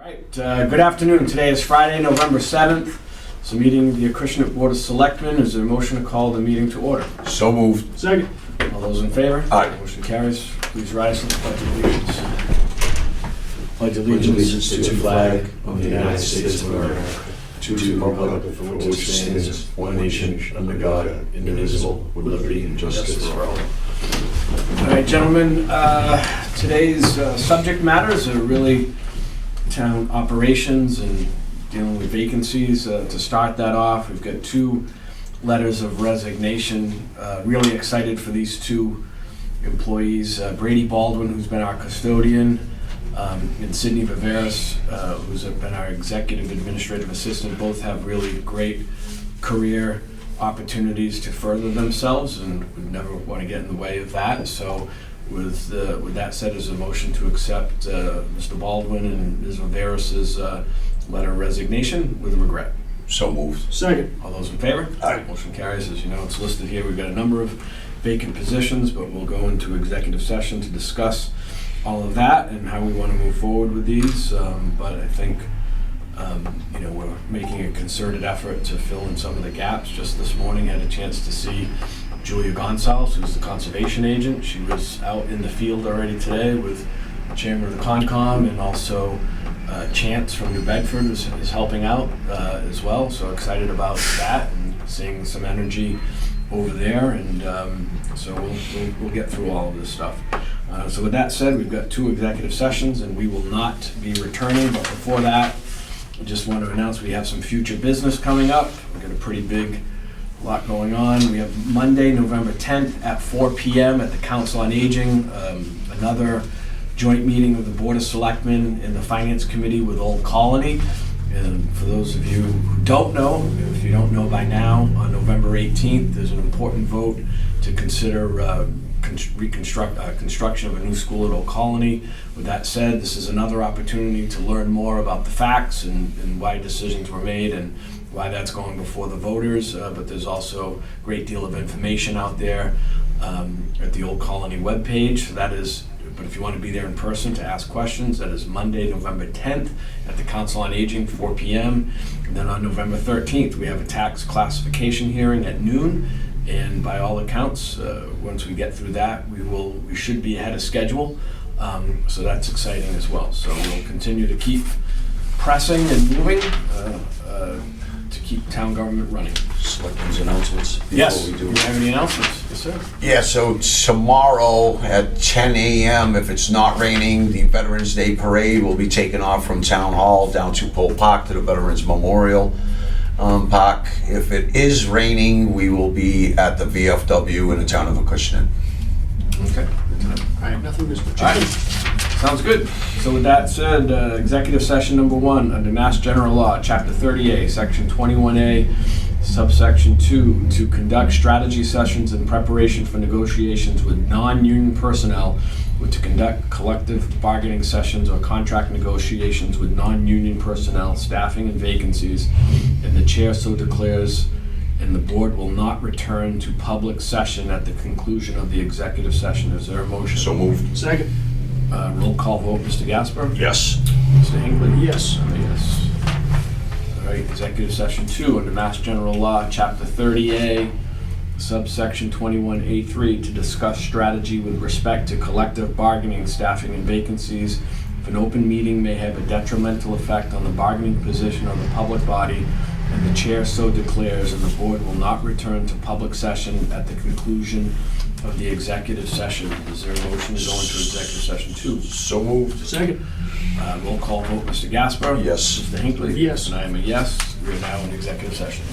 Right, good afternoon. Today is Friday, November 7th. It's a meeting of the Acushnet Board of Selectmen. Is there a motion to call the meeting to order? So moved. Second. All those in favor? Aye. Motion carries. Please rise to the Pledge of Allegiance. Pledge Allegiance to the flag of the United States of America, to the republic for which stands one nation under God, indivisible, with liberty and justice for all. All right, gentlemen, today's subject matters are really town operations and dealing with vacancies. To start that off, we've got two letters of resignation. Really excited for these two employees. Brady Baldwin, who's been our custodian, and Sydney Viveris, who's been our executive administrative assistant. Both have really great career opportunities to further themselves, and we never want to get in the way of that. So with that said, is a motion to accept Mr. Baldwin and Ms. Viveris's letter of resignation with regret. So moved. Second. All those in favor? Aye. Motion carries. As you know, it's listed here. We've got a number of vacant positions, but we'll go into executive session to discuss all of that and how we want to move forward with these. But I think we're making a concerted effort to fill in some of the gaps. Just this morning, I had a chance to see Julia Gonzalez, who's the conservation agent. She was out in the field already today with the chairman of the Concom, and also Chance from New Bedford is helping out as well. So excited about that and seeing some energy over there. And so we'll get through all of this stuff. So with that said, we've got two executive sessions and we will not be returning. But before that, I just want to announce we have some future business coming up. We've got a pretty big lot going on. We have Monday, November 10th at 4 p.m. at the Council on Aging, another joint meeting of the Board of Selectmen and the Finance Committee with Old Colony. And for those of you who don't know, if you don't know by now, on November 18th, there's an important vote to consider construction of a new school at Old Colony. With that said, this is another opportunity to learn more about the facts and why decisions were made and why that's going before the voters. But there's also a great deal of information out there at the Old Colony webpage. So that is, but if you want to be there in person to ask questions, that is Monday, November 10th at the Council on Aging, 4 p.m. And then on November 13th, we have a tax classification hearing at noon. And by all accounts, once we get through that, we should be ahead of schedule. So that's exciting as well. So we'll continue to keep pressing and moving to keep town government running. Selectmen's announcements before Yes. we do. Do you have any announcements? Yes, sir. Yeah, so tomorrow at 10 a.m., if it's not raining, the Veterans Day Parade will be taken off from Town Hall down to Pole Park to the Veterans Memorial Park. If it is raining, we will be at the VFW in the town of Acushnet. Okay. Good to know. I have nothing, Mr. All right. Chairman. Sounds good. So with that said, executive session number 1 under Mass General Law, Chapter 30A, Section 21A, Subsection 2, to conduct strategy sessions in preparation for negotiations with non-union personnel, or to conduct collective bargaining sessions or contract negotiations with non-union personnel, staffing and vacancies, and the chair so declares, and the board will not return to public session at the conclusion of the executive session. Is there a motion? So moved. Second. Roll call vote, Mr. Gasper? Yes. Mr. Hinckley? Yes. Yes. All right, executive session 2 under Mass General Law, Chapter 30A, subsection 21A3, to discuss strategy with respect to collective bargaining, staffing, and vacancies. If an open meeting may have a detrimental effect on the bargaining position of the public body, and the chair so declares, and the board will not return to public session at the conclusion of the executive session. Is there a motion to go into executive session 2? So moved. Second. Roll call vote, Mr. Gasper? Yes. Mr. Hinckley? Yes. And I am a yes. We are now in executive session.